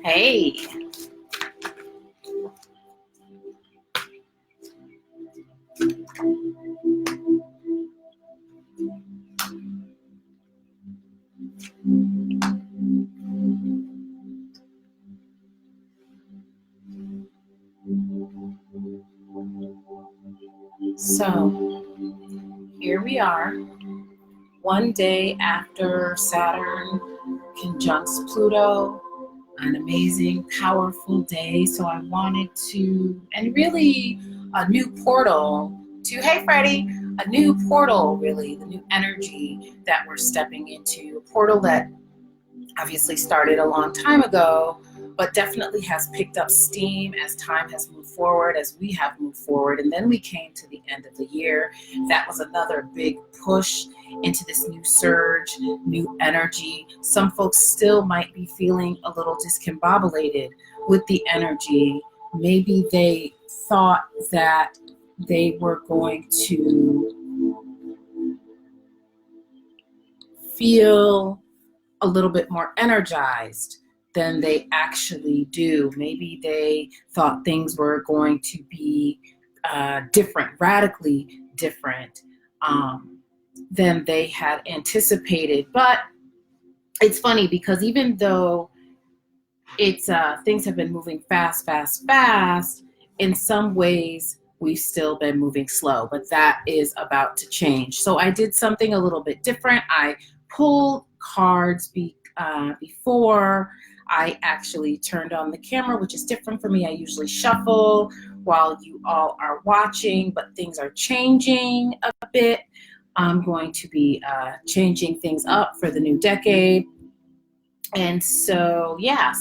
Hey. So here we are, one day after Saturn conjuncts Pluto, an amazing, powerful day. So I wanted to, and really a new portal to, hey Freddie, a new portal, really, the new energy that we're stepping into, a portal that obviously started a long time ago, but definitely has picked up steam as time has moved forward, as we have moved forward. And then we came to the end of the year. That was another big push into this new surge, new energy. Some folks still might be feeling a little discombobulated with the energy. Maybe they thought that they were going to feel a little bit more energized than they actually do. Maybe they thought things were going to be different, radically different than they had anticipated. But it's funny because even though it's things have been moving fast, in some ways we've still been moving slow, but that is about to change. So I did something a little bit different. I pulled cards before I actually turned on the camera, which is different for me. I usually shuffle while you all are watching, but things are changing a bit. I'm going to be changing things up for the new decade. And so, yeah,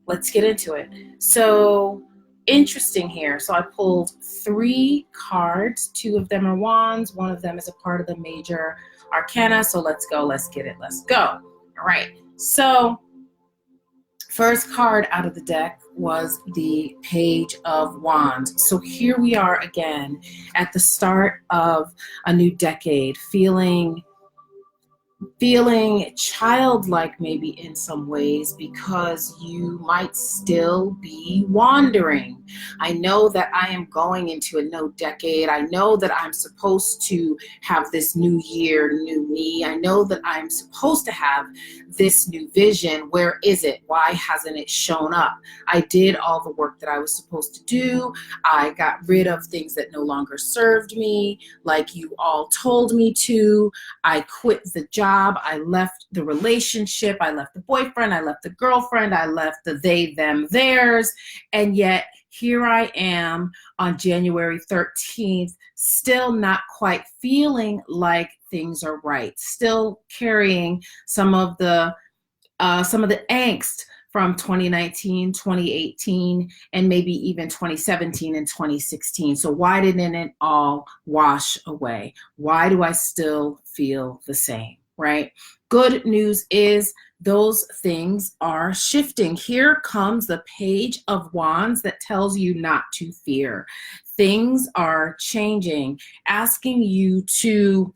let's get into it. So interesting here. So I pulled 3 cards. 2 of them are wands. 1 of them is a part of the major arcana. So let's go. Let's get it. Let's go. All right. So first card out of the deck was the Page of Wands. So here we are again at the start of a new decade, feeling childlike maybe in some ways, because you might still be wandering. I know that I am going into a new decade. I know that I'm supposed to have this new year, new me. I know that I'm supposed to have this new vision. Where is it? Why hasn't it shown up? I did all the work that I was supposed to do. I got rid of things that no longer served me, like you all told me to. I quit the job. I left the relationship. I left the boyfriend. I left the girlfriend. I left the they, them, theirs. And yet here I am on January 13th, still not quite feeling like things are right. Still carrying some of the angst from 2019, 2018, and maybe even 2017 and 2016. So why didn't it all wash away? Why do I still feel the same, right? Good news is those things are shifting. Here comes the Page of Wands that tells you not to fear. Things are changing, asking you to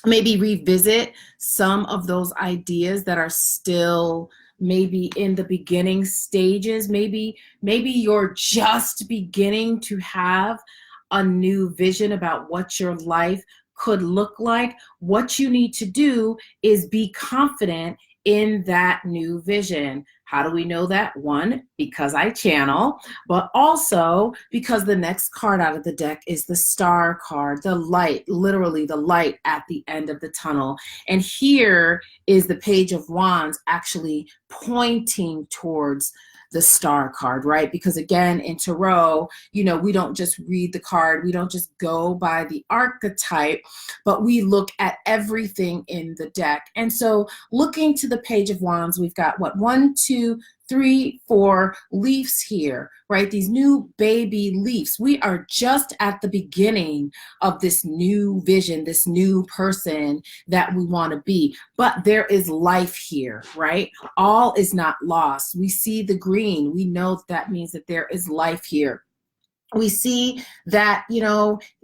maybe revisit some of those ideas that are still maybe in the beginning stages. Maybe you're just beginning to have a new vision about what your life could look like. What you need to do is be confident in that new vision. How do we know that? 1, because I channel, but also because the next card out of the deck is the Star card, the light, literally the light at the end of the tunnel. And here is the Page of Wands actually pointing towards the Star card, right? Because again, in Tarot, we don't just read the card. We don't just go by the archetype, but we look at everything in the deck. And so looking to the Page of Wands, we've got 1, 2, 3, 4 leaves here, right? These new baby leaves. We are just at the beginning of this new vision, this new person that we want to be. But there is life here, right? All is not lost. We see the green. We know that means that there is life here. We see that,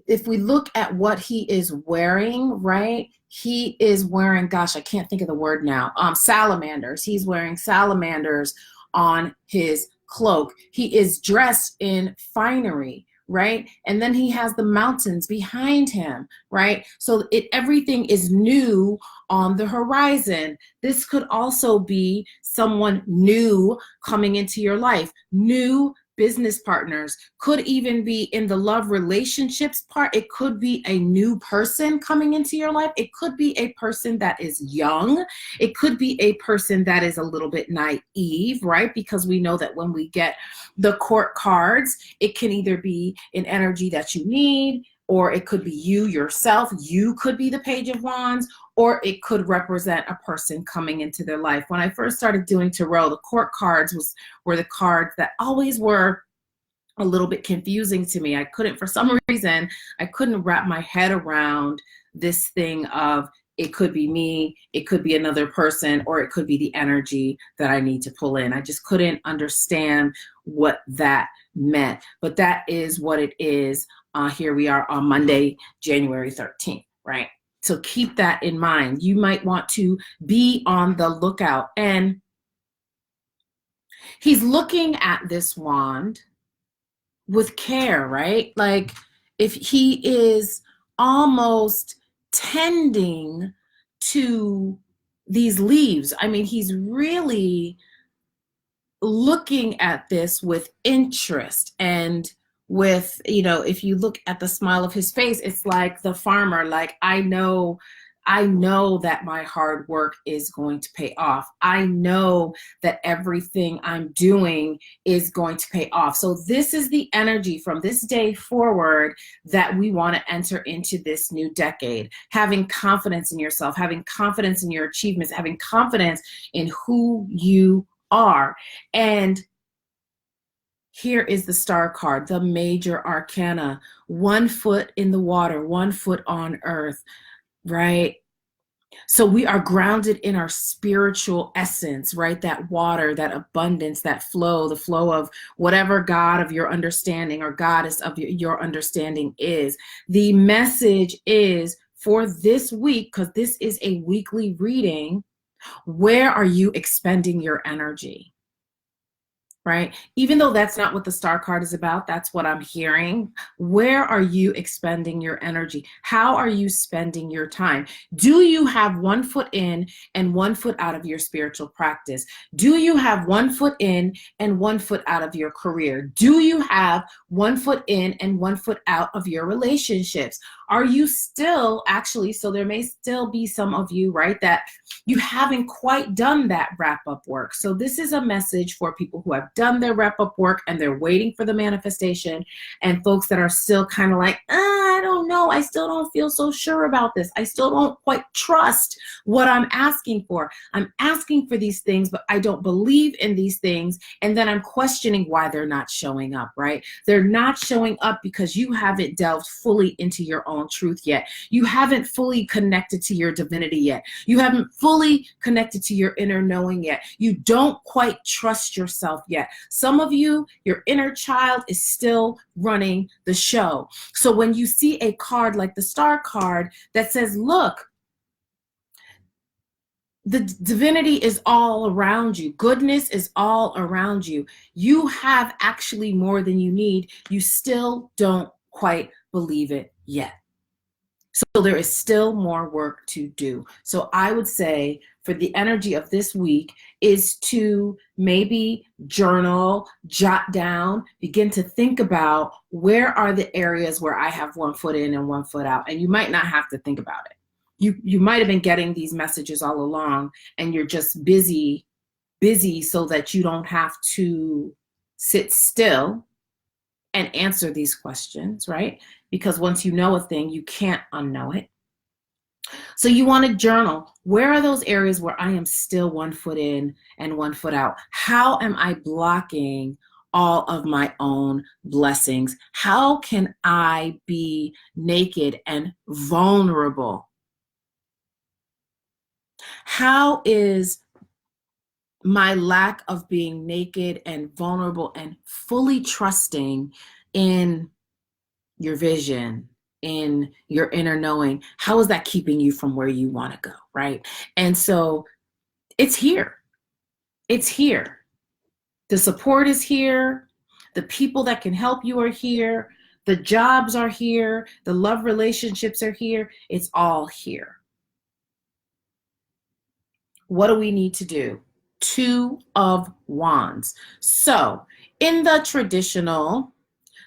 if we look at what he is wearing, right? he is wearing, gosh, I can't think of the word now, salamanders. He's wearing salamanders on his cloak. He is dressed in finery, right? And then he has the mountains behind him, right? So everything is new on the horizon. This could also be someone new coming into your life, new business partners, could even be in the love relationships part. It could be a new person coming into your life. It could be a person that is young. It could be a person that is a little bit naive, right? Because we know that when we get the court cards, it can either be an energy that you need, or it could be you yourself. You could be the Page of Wands, or it could represent a person coming into their life. When I first started doing tarot, the court cards were the cards that always were a little bit confusing to me. I couldn't, for some reason, I couldn't wrap my head around this thing of it could be me, it could be another person, or it could be the energy that I need to pull in. I just couldn't understand what that meant. But that is what it is. Here we are on Monday, January 13th, right? So keep that in mind. You might want to be on the lookout. And he's looking at this wand with care, right? Like if he is almost tending to these leaves, I mean, he's really looking at this with interest and with, you know, if you look at the smile of his face, it's like the farmer, like, I know that my hard work is going to pay off. I know that everything I'm doing is going to pay off. So this is the energy from this day forward that we want to enter into this new decade. Having confidence in yourself, having confidence in your achievements, having confidence in who you are. And here is the star card, the major arcana, 1 foot in the water, 1 foot on earth, right? So we are grounded in our spiritual essence, right? That water, that abundance, that flow, the flow of whatever God of your understanding or goddess of your understanding is. The message is for this week, because this is a weekly reading, where are you expending your energy? Right? Even though that's not what the star card is about, that's what I'm hearing. Where are you expending your energy? How are you spending your time? Do you have 1 foot in and 1 foot out of your spiritual practice? Do you have 1 foot in and 1 foot out of your career? Do you have 1 foot in and 1 foot out of your relationships? Are you still actually, so there may still be some of you, right, that you haven't quite done that wrap-up work. So this is a message for people who have done their wrap-up work and they're waiting for the manifestation, and folks that are still kind of like, I don't know, I still don't feel so sure about this. I still don't quite trust what I'm asking for. I'm asking for these things, but I don't believe in these things. And then I'm questioning why they're not showing up, right? They're not showing up because you haven't delved fully into your own truth yet. You haven't fully connected to your divinity yet. You haven't fully connected to your inner knowing yet. You don't quite trust yourself yet. Some of you, your inner child is still running the show. So when you see a card like the star card that says, look, the divinity is all around you. Goodness is all around you. You have actually more than you need. You still don't quite believe it yet. So there is still more work to do. So I would say for the energy of this week is to maybe journal, jot down, begin to think about where are the areas where I have 1 foot in and 1 foot out. And you might not have to think about it. You might have been getting these messages all along and you're just busy so that you don't have to sit still and answer these questions, right? Because once you know a thing, you can't unknow it. So you want to journal. Where are those areas where I am still 1 foot in and 1 foot out? How am I blocking all of my own blessings? How can I be naked and vulnerable? How is my lack of being naked and vulnerable and fully trusting in your vision, in your inner knowing, how is that keeping you from where you want to go, right? And so it's here. It's here. The support is here. The people that can help you are here. The jobs are here. The love relationships are here. It's all here. What do we need to do? Two of Wands. So in the traditional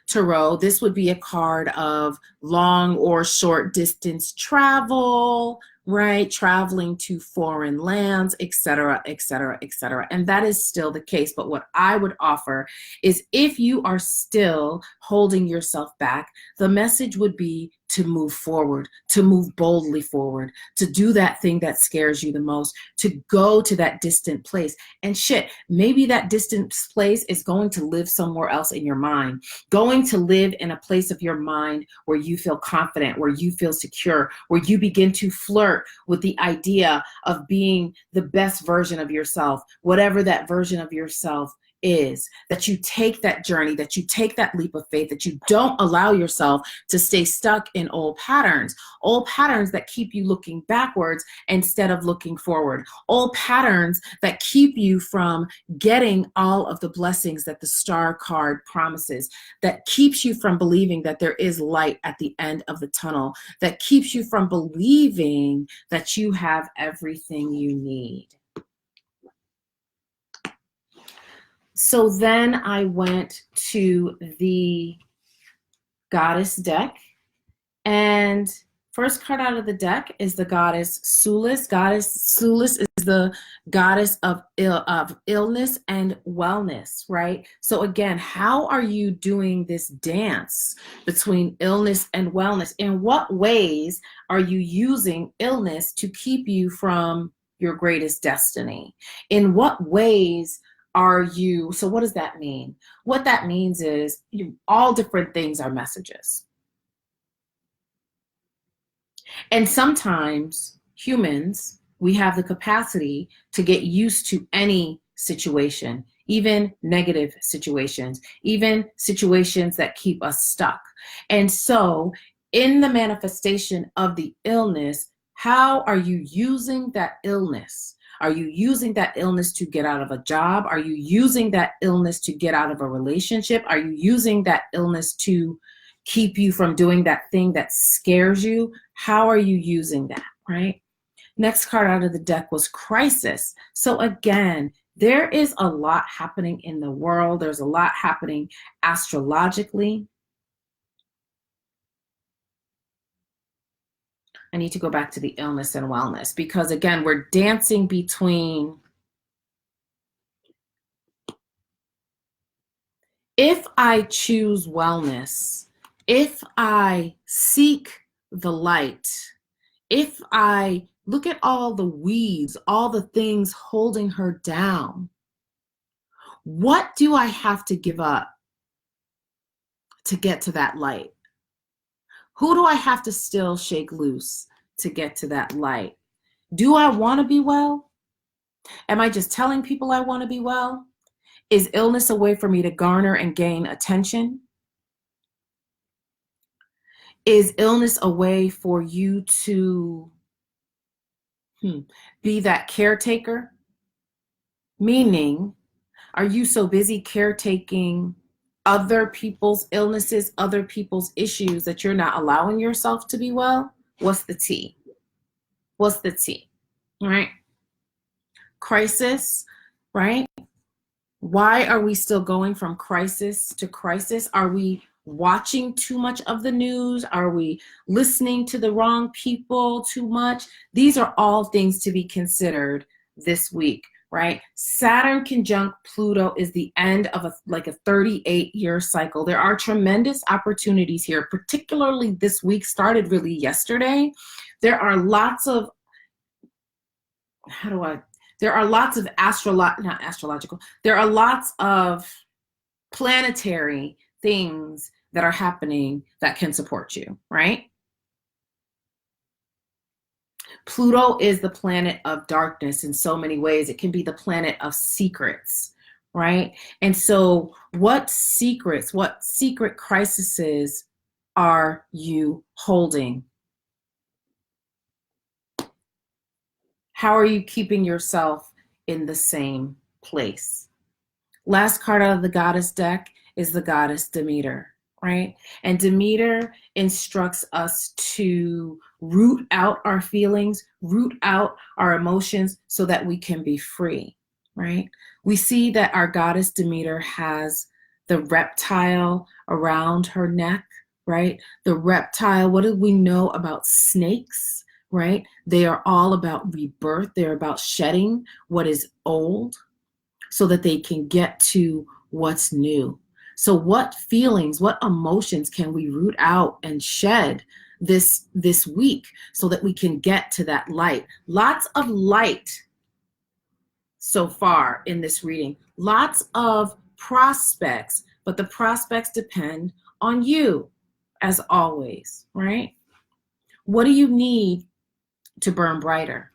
tarot, this would be a card of long or short distance travel, right? Traveling to foreign lands, etc., etc., etc. And that is still the case. But what I would offer is, if you are still holding yourself back, the message would be to move forward, to move boldly forward, to do that thing that scares you the most, to go to that distant place. And shit, maybe that distant place is going to live somewhere else in your mind, going to live in a place of your mind where you feel confident, where you feel secure, where you begin to flirt with the idea of being the best version of yourself, whatever that version of yourself is, that you take that journey, that you take that leap of faith, that you don't allow yourself to stay stuck in old patterns that keep you looking backwards instead of looking forward, old patterns that keep you from getting all of the blessings that the star card promises, that keeps you from believing that there is light at the end of the tunnel, that keeps you from believing that you have everything you need. So then I went to the goddess deck, and first card out of the deck is the goddess Sulis. Goddess Sulis is the goddess of illness and wellness, right? So again, how are you doing this dance between illness and wellness? In what ways are you using illness to keep you from your greatest destiny? In what ways are you, so what does that mean? What that means is all different things are messages. And sometimes humans, we have the capacity to get used to any situation, even negative situations, even situations that keep us stuck. And so in the manifestation of the illness, how are you using that illness? Are you using that illness to get out of a job? Are you using that illness to get out of a relationship? Are you using that illness to keep you from doing that thing that scares you? How are you using that, right? Next card out of the deck was Crisis. So again, there is a lot happening in the world. There's a lot happening astrologically. I need to go back to the illness and wellness, because again, we're dancing between, if I choose wellness, if I seek the light, if I look at all the weeds, all the things holding her down, what do I have to give up to get to that light? Who do I have to still shake loose to get to that light? Do I want to be well? Am I just telling people I want to be well? Is illness a way for me to garner and gain attention? Is illness a way for you to be that caretaker? Meaning, are you so busy caretaking other people's illnesses, other people's issues, that you're not allowing yourself to be well? What's the tea? What's the tea? All right. Crisis, right? Why are we still going from crisis to crisis? Are we watching too much of the news? Are we listening to the wrong people too much? These are all things to be considered this week, right? Saturn conjunct Pluto is the end of a 38-year cycle. There are tremendous opportunities here, particularly this week, started really yesterday. There are lots of, there are lots of there are lots of planetary things that are happening that can support you, right? Pluto is the planet of darkness in so many ways. It can be the planet of secrets, right? And so what secret crises are you holding? How are you keeping yourself in the same place? Last card out of the goddess deck is the goddess Demeter, right? And Demeter instructs us to root out our feelings, root out our emotions so that we can be free, right? We see that our goddess Demeter has the reptile around her neck, right? The reptile, what do we know about snakes, right? They are all about rebirth. They're about shedding what is old so that they can get to what's new. So what feelings, what emotions can we root out and shed this week so that we can get to that light? Lots of light so far in this reading. Lots of prospects, but the prospects depend on you, as always, right? What do you need to burn brighter?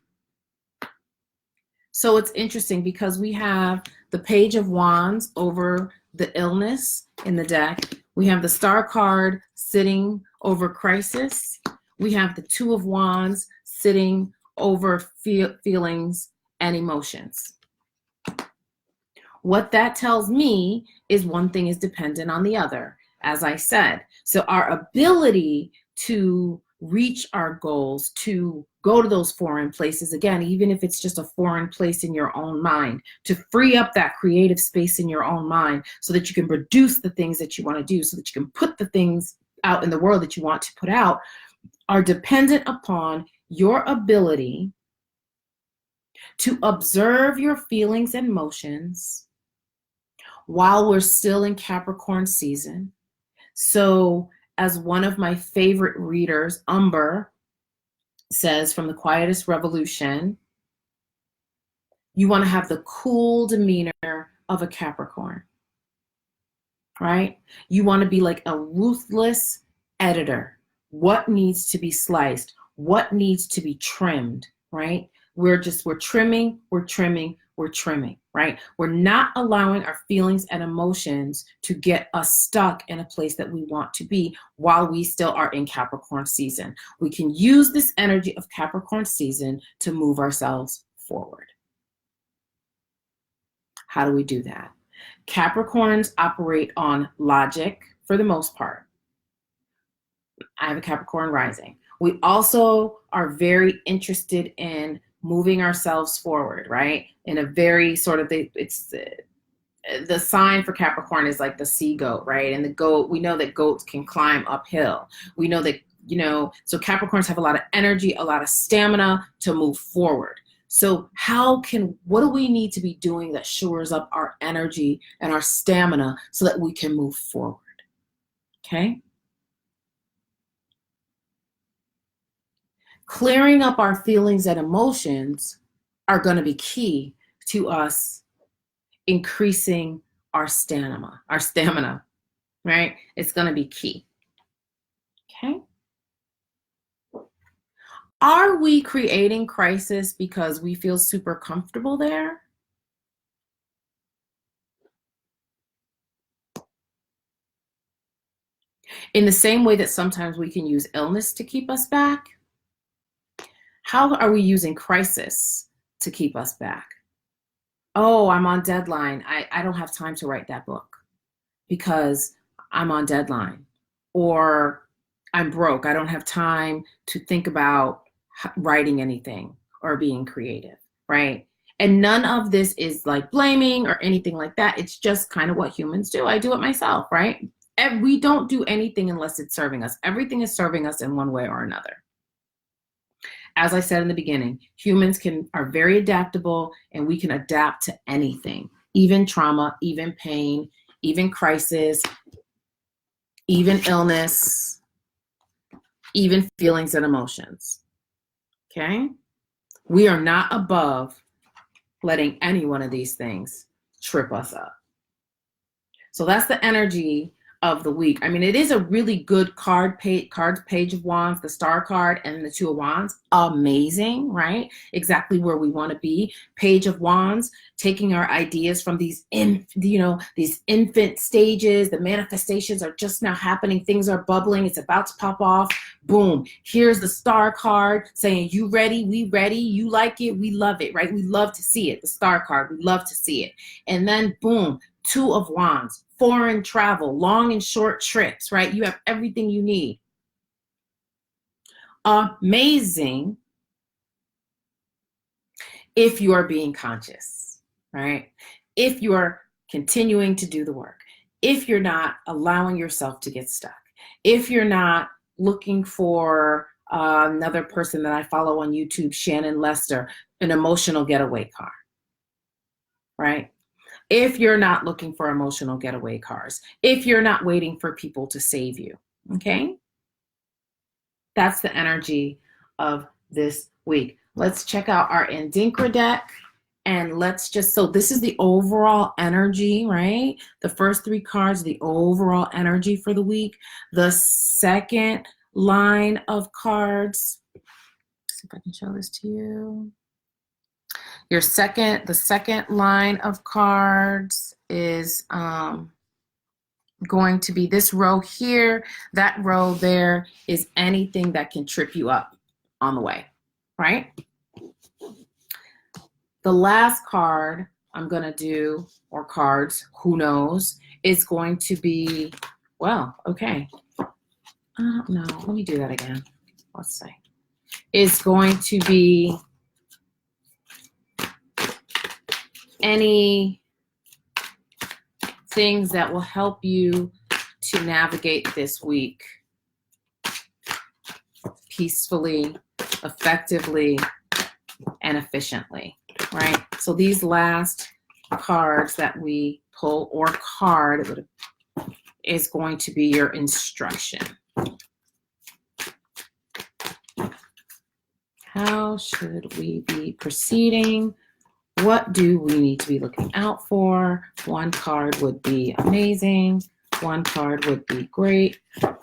So it's interesting because we have the Page of Wands over the illness in the deck. We have the Star card sitting over crisis. We have the Two of Wands sitting over feelings and emotions. What that tells me is one thing is dependent on the other, as I said. So our ability to reach our goals, to go to those foreign places, again, even if it's just a foreign place in your own mind, to free up that creative space in your own mind so that you can produce the things that you want to do, so that you can put the things out in the world that you want to put out, are dependent upon your ability to observe your feelings and emotions while we're still in Capricorn season. So as one of my favorite readers, Umber, says from the Quietest Revolution, you want to have the cool demeanor of a Capricorn, right? You want to be like a ruthless editor. What needs to be sliced? What needs to be trimmed, right? We're trimming, right? We're not allowing our feelings and emotions to get us stuck in a place that we want to be while we still are in Capricorn season. We can use this energy of Capricorn season to move ourselves forward. How do we do that? Capricorns operate on logic for the most part. I have a Capricorn rising. We also are very interested in moving ourselves forward, right? In a very sort of, the sign for Capricorn is like the sea goat, right? And the goat, we know that goats can climb uphill. We know that, so Capricorns have a lot of energy, a lot of stamina to move forward. So what do we need to be doing that shores up our energy and our stamina so that we can move forward? Okay. Clearing up our feelings and emotions are going to be key to us increasing our stamina, right? It's going to be key. Okay. Are we creating crisis because we feel super comfortable there? In the same way that sometimes we can use illness to keep us back, how are we using crisis to keep us back? Oh, I'm on deadline. I don't have time to write that book because I'm on deadline. Or I'm broke. I don't have time to think about writing anything or being creative, right? And none of this is like blaming or anything like that. It's just kind of what humans do. I do it myself, right? And we don't do anything unless it's serving us. Everything is serving us in one way or another. As I said in the beginning, humans are very adaptable, and we can adapt to anything, even trauma, even pain, even crisis, even illness, even feelings and emotions. Okay? We are not above letting any one of these things trip us up. So that's the energy of the week. I mean, it is a really good page of wands, the star card and the two of wands. Amazing, right? Exactly where we want to be. Page of wands, taking our ideas from these these infant stages. The manifestations are just now happening. Things are bubbling. It's about to pop off. Boom. Here's the star card saying, you ready? We ready. You like it? We love it, right? We love to see it. The star card, we love to see it. And then boom, two of wands, foreign travel, long and short trips, right? You have everything you need. Amazing if you are being conscious, right? If you are continuing to do the work, if you're not allowing yourself to get stuck, if you're not looking for another person that I follow on YouTube, Shannon Lester, an emotional getaway car, right? If you're not looking for emotional getaway cars, if you're not waiting for people to save you, okay? That's the energy of this week. Let's check out our Adinkra deck, and let's just, so this is the overall energy, right? The first three cards, the overall energy for the week. The second line of cards, let's see if I can show this to you. The second line of cards is going to be this row here. That row there is anything that can trip you up on the way, right? The last card I'm going to do, or cards, who knows, is going to be, well, okay. No, let me do that again. Let's see. Is going to be any things that will help you to navigate this week peacefully, effectively, and efficiently, right? So these last cards that we pull, or card, is going to be your instruction. How should we be proceeding? What do we need to be looking out for? One card would be amazing. One card would be great. I'll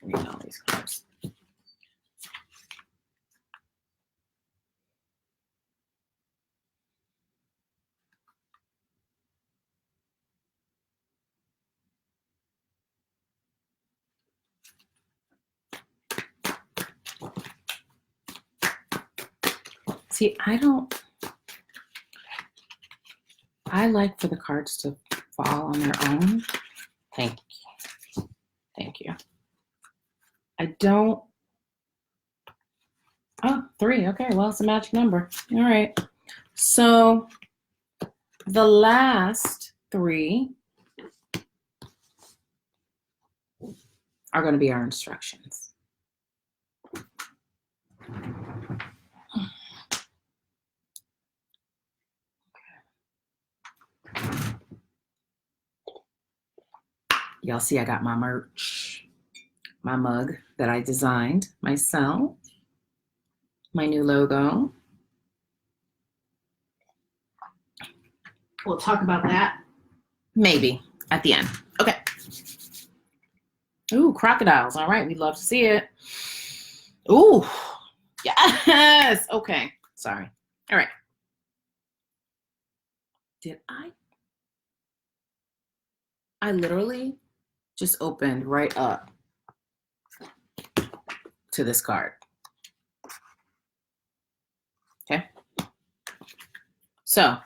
read all these cards. See, I like for the cards to fall on their own. Thank you. Thank you. I don't. Oh, 3. Okay, well, it's a magic number. All right. So the last 3 are going to be our instructions. Y'all see I got my merch, my mug that I designed myself, my new logo. We'll talk about that maybe at the end. Okay. Ooh, crocodiles. All right, we'd love to see it. Ooh, yes. Okay, sorry. All right. Did I literally just opened right up to this card. Okay. So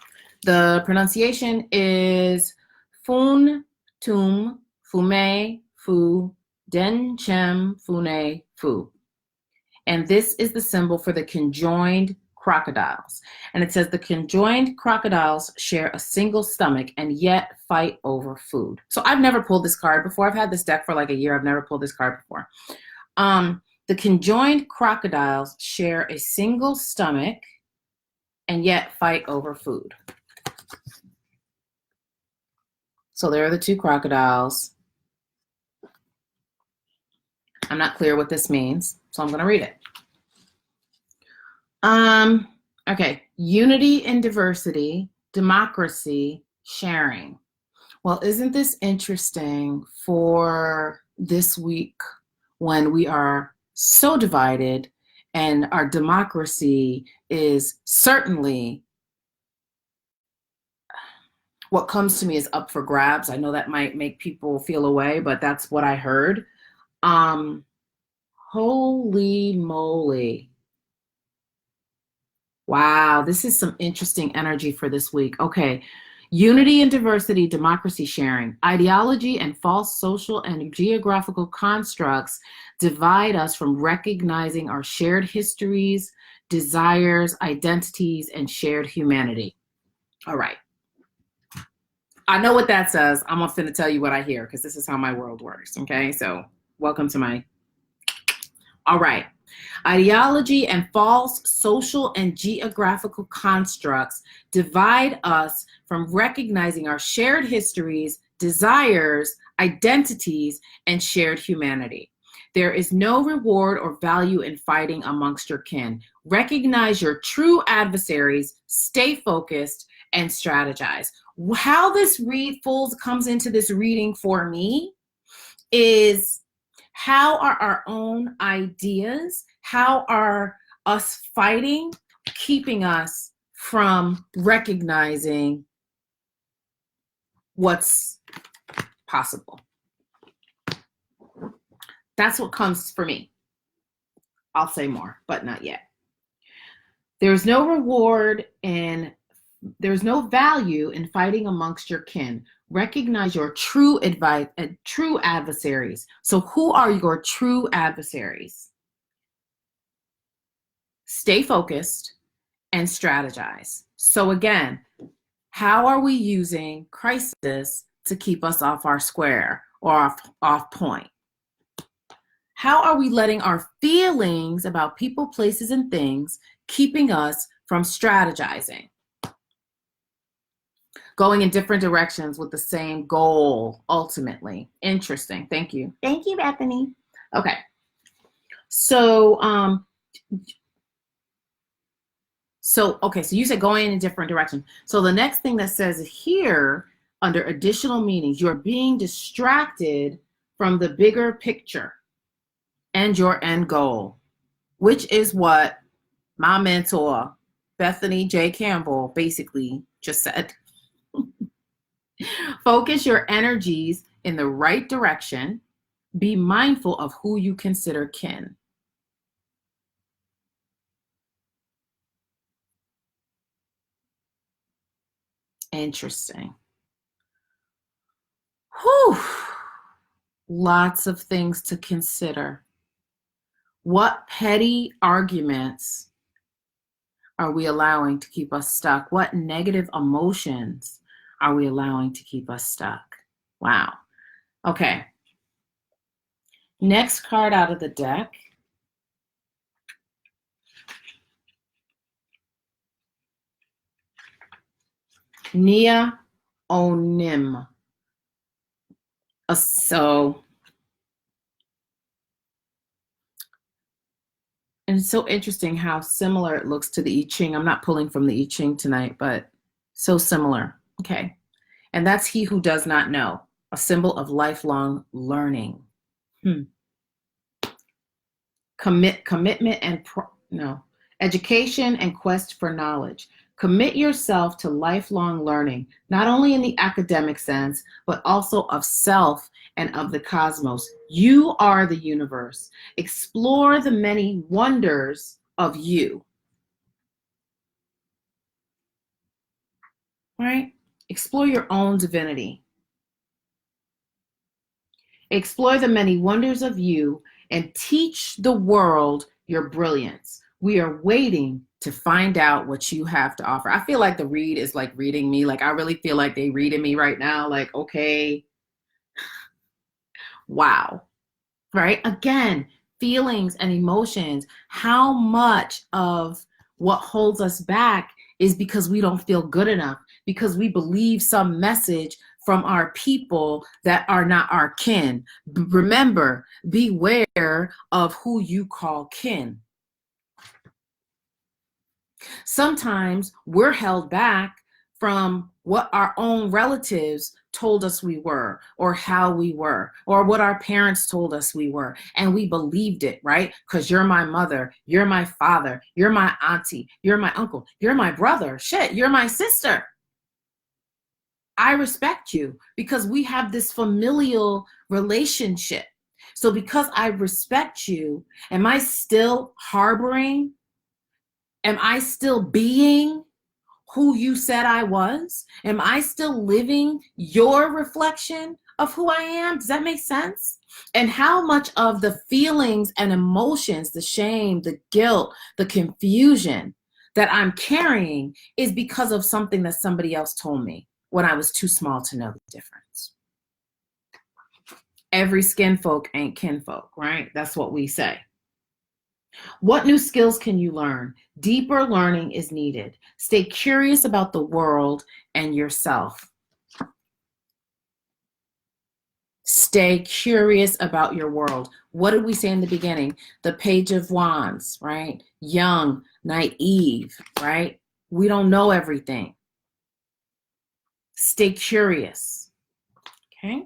the pronunciation is Fun Tum Fume Fu Den Chem Fune Fu. And this is the symbol for the conjoined crocodiles. And it says the conjoined crocodiles share a single stomach and yet fight over food. So I've never pulled this card before. I've had this deck for like a year. I've never pulled this card before. The conjoined crocodiles share a single stomach and yet fight over food. So there are the two crocodiles. I'm not clear what this means, so I'm going to read it. Okay, unity and diversity, democracy, sharing. Well, isn't this interesting for this week when we are so divided and our democracy is certainly, what comes to me is up for grabs. I know that might make people feel away, but that's what I heard. Holy moly. Wow, this is some interesting energy for this week. Okay, unity and diversity, democracy sharing. Ideology and false social and geographical constructs divide us from recognizing our shared histories, desires, identities, and shared humanity. All right. I know what that says. I'm finna tell you what I hear because this is how my world works, okay? So welcome to my, all right. Ideology and false social and geographical constructs divide us from recognizing our shared histories, desires, identities, and shared humanity. There is no reward or value in fighting amongst your kin. Recognize your true adversaries, stay focused, and strategize. How this comes into this reading for me is, how are our own ideas, how are us fighting keeping us from recognizing what's possible? That's what comes for me. I'll say more, but not yet. There's no reward and there's no value in fighting amongst your kin. Recognize your true adversaries. So who are your true adversaries? Stay focused and strategize. So again, how are we using crisis to keep us off our square or off point? How are we letting our feelings about people, places, and things keeping us from strategizing? Going in different directions with the same goal, ultimately. Interesting. Thank you. Thank you, Bethany. Okay. So you said going in a different direction. So the next thing that says here, under additional meanings, you're being distracted from the bigger picture and your end goal, which is what my mentor, Bethany J. Campbell, basically just said. Focus your energies in the right direction. Be mindful of who you consider kin. Interesting. Whew. Lots of things to consider. What petty arguments are we allowing to keep us stuck? What negative emotions are we allowing to keep us stuck? Wow. Okay. Next card out of the deck. Nia Onim. So, and it's so interesting how similar it looks to the I Ching. I'm not pulling from the I Ching tonight, but so similar. Okay. And that's he who does not know, a symbol of lifelong learning. Commitment and education and quest for knowledge. Commit yourself to lifelong learning, not only in the academic sense, but also of self and of the cosmos. You are the universe. Explore the many wonders of you. Right? Explore your own divinity. Explore the many wonders of you and teach the world your brilliance. We are waiting to find out what you have to offer. I feel like the read is like reading me. Like, I really feel like they reading me right now. Like, okay, wow, right? Again, feelings and emotions. How much of what holds us back is because we don't feel good enough, because we believe some message from our people that are not our kin. Remember, beware of who you call kin. Sometimes we're held back from what our own relatives told us we were, or how we were, or what our parents told us we were. And we believed it, right? Because you're my mother, you're my father, you're my auntie, you're my uncle, you're my brother, shit, you're my sister. I respect you because we have this familial relationship. So because I respect you, am I still harboring? Am I still being who you said I was? Am I still living your reflection of who I am? Does that make sense? And how much of the feelings and emotions, the shame, the guilt, the confusion that I'm carrying is because of something that somebody else told me when I was too small to know the difference? Every skin folk ain't kinfolk, right? That's what we say. What new skills can you learn? Deeper learning is needed. Stay curious about the world and yourself. Stay curious about your world. What did we say in the beginning? The Page of Wands, right? Young, naive, right? We don't know everything. Stay curious, okay?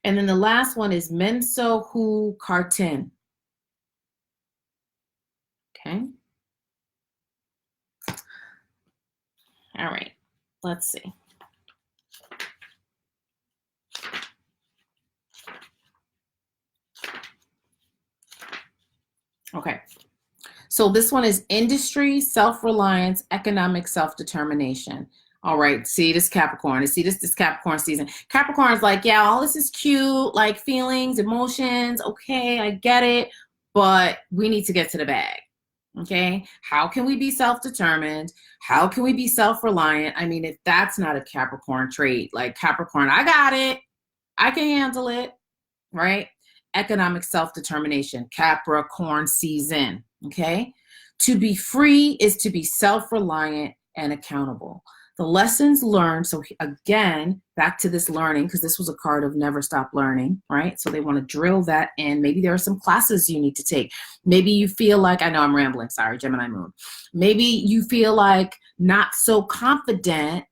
And then the last one is Menso Hu Kartin. Okay. All right, let's see. Okay, so this one is industry, self-reliance, economic self-determination. All right, see this Capricorn. See this Capricorn season. Capricorn's like, yeah, all this is cute, like feelings, emotions. Okay, I get it, but we need to get to the bag. Okay, how can we be self-determined? How can we be self-reliant? I mean, if that's not a Capricorn trait, like Capricorn, I got it, I can handle it, right? Economic self-determination, Capricorn season, okay? To be free is to be self-reliant and accountable. The lessons learned, so again, back to this learning, because this was a card of never stop learning, right? So they want to drill that in. Maybe there are some classes you need to take. Maybe you feel like, I know I'm rambling, sorry, Gemini moon. Maybe you feel like not so confident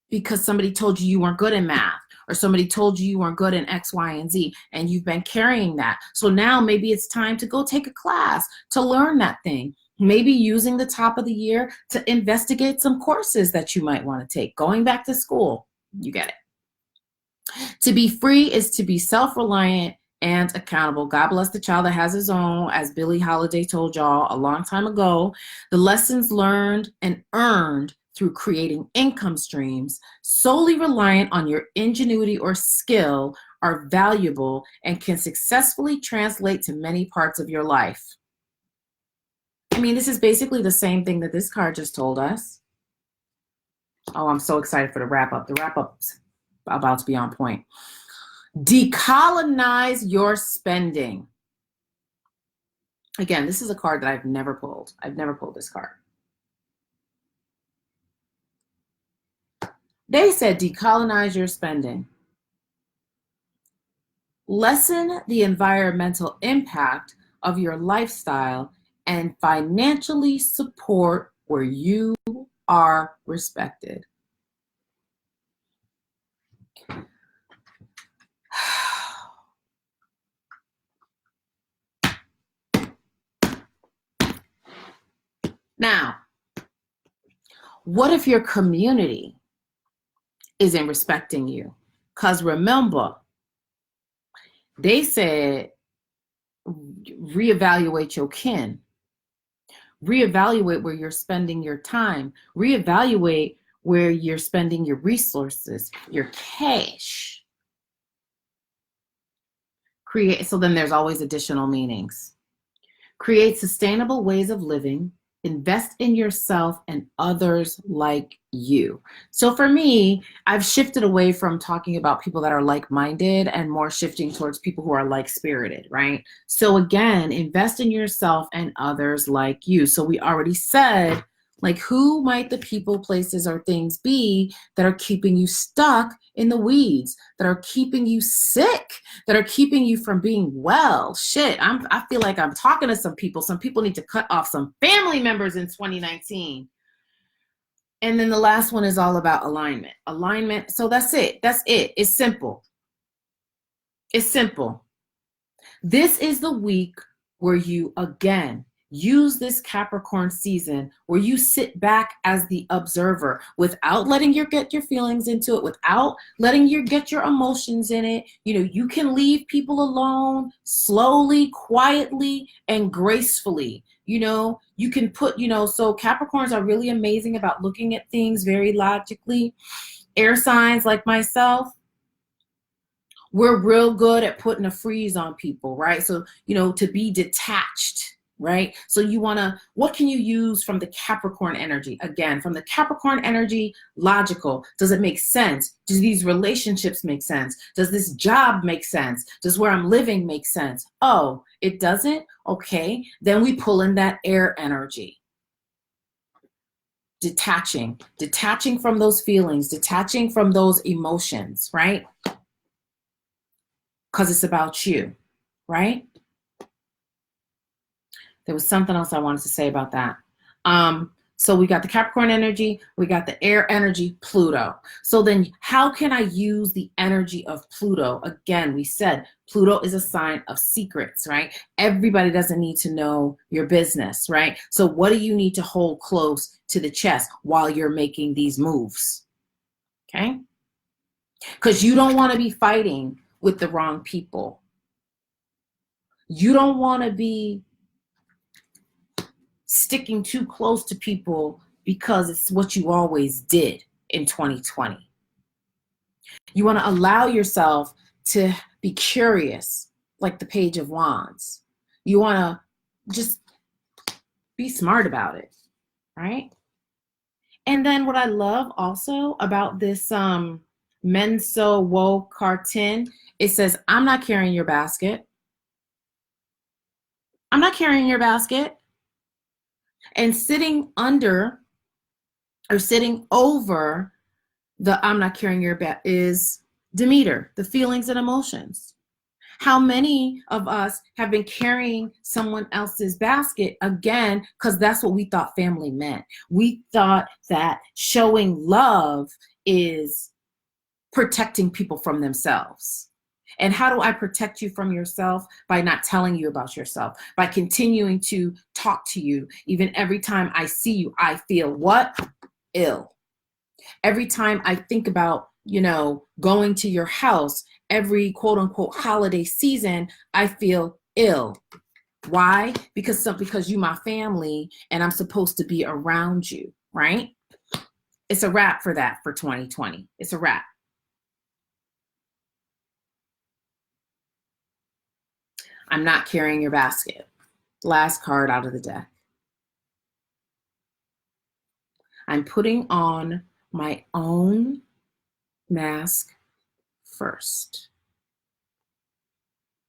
because somebody told you weren't good in math, or somebody told you weren't good in X, Y, and Z, and you've been carrying that. So now maybe it's time to go take a class to learn that thing. Maybe using the top of the year to investigate some courses that you might want to take. Going back to school, you get it. To be free is to be self-reliant and accountable. God bless the child that has his own, as Billie Holiday told y'all a long time ago. The lessons learned and earned through creating income streams solely reliant on your ingenuity or skill are valuable and can successfully translate to many parts of your life. I mean, this is basically the same thing that this card just told us. Oh, I'm so excited for the wrap-up. The wrap-up's about to be on point. Decolonize your spending. Again, this is a card that I've never pulled. I've never pulled this card. They said decolonize your spending. Lessen the environmental impact of your lifestyle and financially support where you are respected. Now, what if your community isn't respecting you? Because remember, they said reevaluate your kin. Reevaluate where you're spending your time. Reevaluate where you're spending your resources, your cash. So then there's always additional meanings. Create sustainable ways of living. Invest in yourself and others like you. So for me, I've shifted away from talking about people that are like-minded and more shifting towards people who are like-spirited, right? So again, invest in yourself and others like you. So we already said, Like, who might the people, places, or things be that are keeping you stuck in the weeds, that are keeping you sick, that are keeping you from being well? Shit, I feel like I'm talking to some people. Some people need to cut off some family members in 2019. And then the last one is all about alignment. Alignment. So that's it. That's it. It's simple. It's simple. This is the week where you, again, use this Capricorn season where you sit back as the observer without letting you get your feelings into it, without letting you get your emotions in it. You know, you can leave people alone slowly, quietly, and gracefully. You know, you can put, you know, so Capricorns are really amazing about looking at things very logically. Air signs like myself, we're real good at putting a freeze on people, right? So, you know, to be detached, right? So you want to, what can you use from the Capricorn energy? Again, from the Capricorn energy, logical. Does it make sense? Do these relationships make sense? Does this job make sense? Does where I'm living make sense? Oh, it doesn't? Okay. Then we pull in that air energy. Detaching from those feelings, detaching from those emotions, right? Because it's about you, right? There was something else I wanted to say about that. So we got the Capricorn energy, we got the air energy, Pluto. So then how can I use the energy of Pluto? Again, we said Pluto is a sign of secrets, right? Everybody doesn't need to know your business, right? So what do you need to hold close to the chest while you're making these moves? Okay? Because you don't want to be fighting with the wrong people. You don't want to be sticking too close to people because it's what you always did in 2020. You want to allow yourself to be curious, like the Page of Wands. You want to just be smart about it, right? And then what I love also about this Menso Wo Cartin, it says, I'm not carrying your basket. I'm not carrying your basket. And sitting under or sitting over the I'm not carrying your basket is Demeter, the feelings and emotions. How many of us have been carrying someone else's basket, again, because that's what we thought family meant. We thought that showing love is protecting people from themselves. And how do I protect you from yourself? By not telling you about yourself, by continuing to talk to you. Even every time I see you, I feel what? Ill. Every time I think about, you know, going to your house, every quote unquote holiday season, I feel ill. Why? Because you my family and I'm supposed to be around you, right? It's a wrap for that for 2020. It's a wrap. I'm not carrying your basket. Last card out of the deck. I'm putting on my own mask first.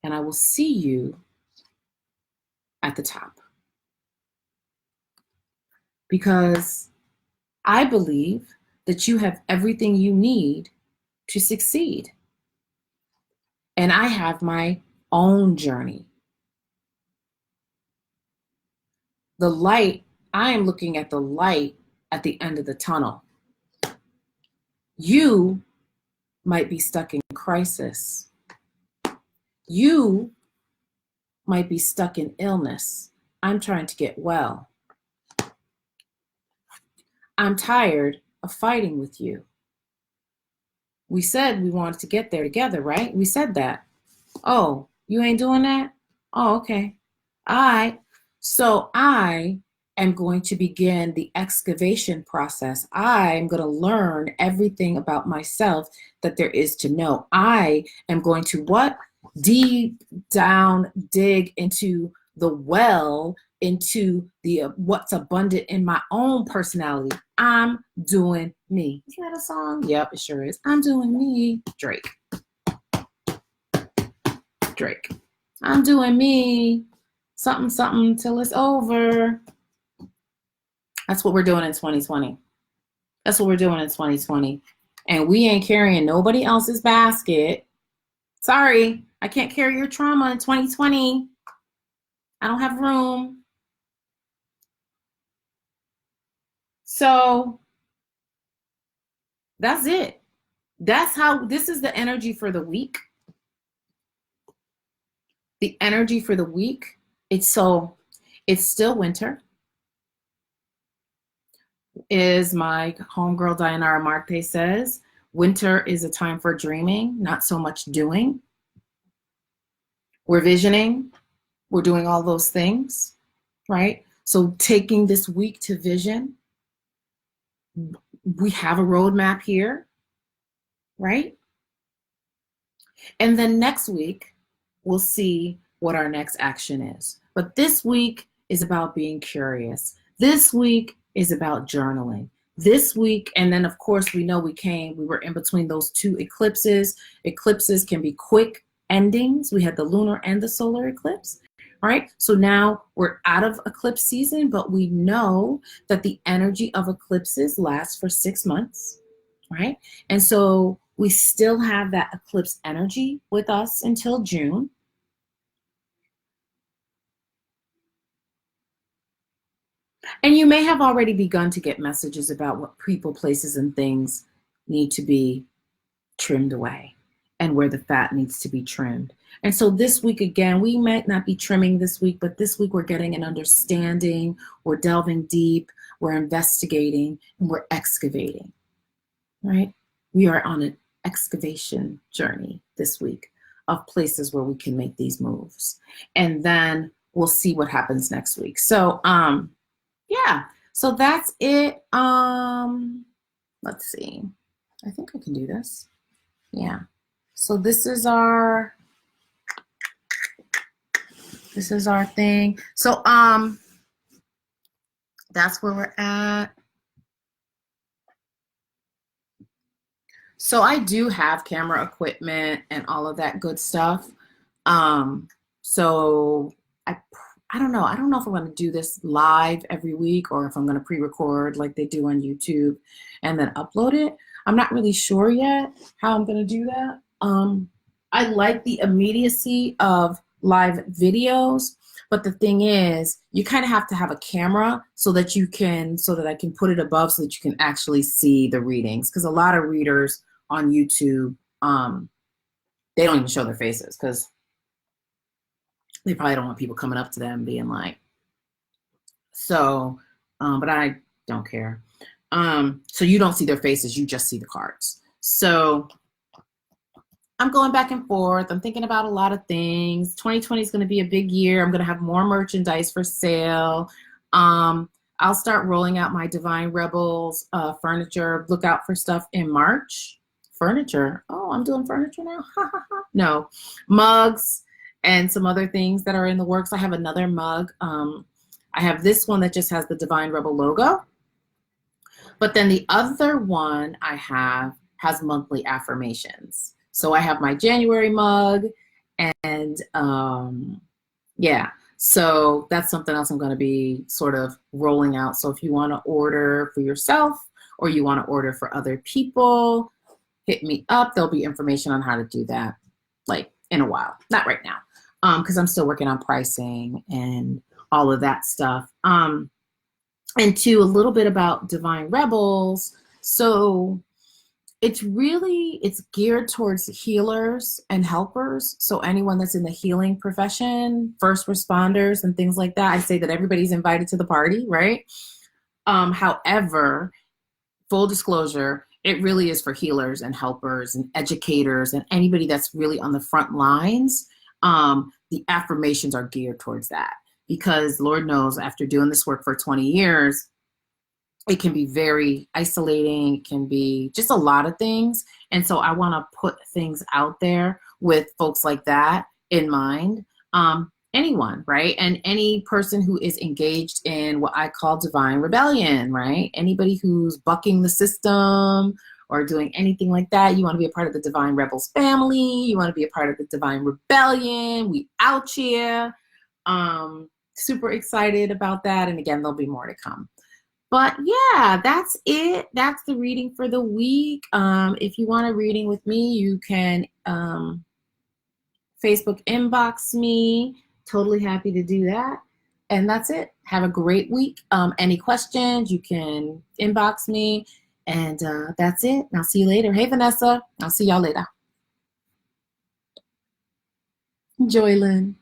And I will see you at the top. Because I believe that you have everything you need to succeed. And I have my own journey. The light, I am looking at the light at the end of the tunnel. You might be stuck in crisis. You might be stuck in illness. I'm trying to get well. I'm tired of fighting with you. We said we wanted to get there together, right? We said that. Oh, you ain't doing that? Oh, okay. All right. So I am going to begin the excavation process. I am going to learn everything about myself that there is to know. I am going to what? Deep down, dig into the well, into the what's abundant in my own personality. I'm doing me. Is that a song? Yep, it sure is. I'm doing me. Drake. I'm doing me. Something till it's over. That's what we're doing in 2020. That's what we're doing in 2020. And we ain't carrying nobody else's basket. Sorry, I can't carry your trauma in 2020. I don't have room. So that's it. That's how, this is the energy for the week. The energy for the week. It's still winter. Is my homegirl Dianara Marte says, winter is a time for dreaming, not so much doing. We're visioning. We're doing all those things, right? So taking this week to vision. We have a roadmap here, right? And then next week, we'll see what our next action is. But this week is about being curious. This week is about journaling. This week, and then of course we know we were in between those two eclipses. Eclipses can be quick endings. We had the lunar and the solar eclipse, right? So now we're out of eclipse season, but we know that the energy of eclipses lasts for 6 months, right? And so we still have that eclipse energy with us until June. And you may have already begun to get messages about what people, places, and things need to be trimmed away and where the fat needs to be trimmed. And so this week, again, we might not be trimming this week, but this week we're getting an understanding, we're delving deep, we're investigating, and we're excavating, right? We are on an excavation journey this week of places where we can make these moves. And then we'll see what happens next week. So, yeah, so that's it. Let's see. I think I can do this. Yeah. So this is our thing. So that's where we're at. So I do have camera equipment and all of that good stuff. So I don't know. I don't know if I'm going to do this live every week or if I'm going to pre-record like they do on YouTube and then upload it. I'm not really sure yet how I'm going to do that. I like the immediacy of live videos, but the thing is, you kind of have to have a camera so that I can put it above so that you can actually see the readings. Because a lot of readers on YouTube, they don't even show their faces because they probably don't want people coming up to them being like, so, but I don't care. So you don't see their faces, you just see the cards. So I'm going back and forth. I'm thinking about a lot of things. 2020 is going to be a big year. I'm going to have more merchandise for sale. I'll start rolling out my Divine RebelZ furniture. Look out for stuff in March. Furniture. Oh, I'm doing furniture now. No, mugs and some other things that are in the works. I have another mug. I have this one that just has the Divine Rebel logo. But then the other one I have has monthly affirmations. So I have my January mug and yeah, so that's something else I'm going to be sort of rolling out. So if you want to order for yourself or you want to order for other people, hit me up. There'll be information on how to do that like in a while, not right now, because I'm still working on pricing and all of that stuff. And to a little bit about Divine RebelZ. So it's geared towards healers and helpers. So anyone that's in the healing profession, first responders and things like that, I say that everybody's invited to the party, right? However, full disclosure, it really is for healers and helpers and educators and anybody that's really on the front lines. The affirmations are geared towards that because Lord knows after doing this work for 20 years, it can be very isolating. It can be just a lot of things. And so I want to put things out there with folks like that in mind. Anyone, right? And any person who is engaged in what I call divine rebellion, right? Anybody who's bucking the system or doing anything like that, you want to be a part of the Divine RebelZ family. You want to be a part of the Divine Rebellion. We out here. Super excited about that. And again, there'll be more to come. But yeah, that's it. That's the reading for the week. If you want a reading with me, you can Facebook inbox me. Totally happy to do that. And that's it. Have a great week. Any questions, you can inbox me. And that's it. I'll see you later. Hey, Vanessa. I'll see y'all later. Joylyn.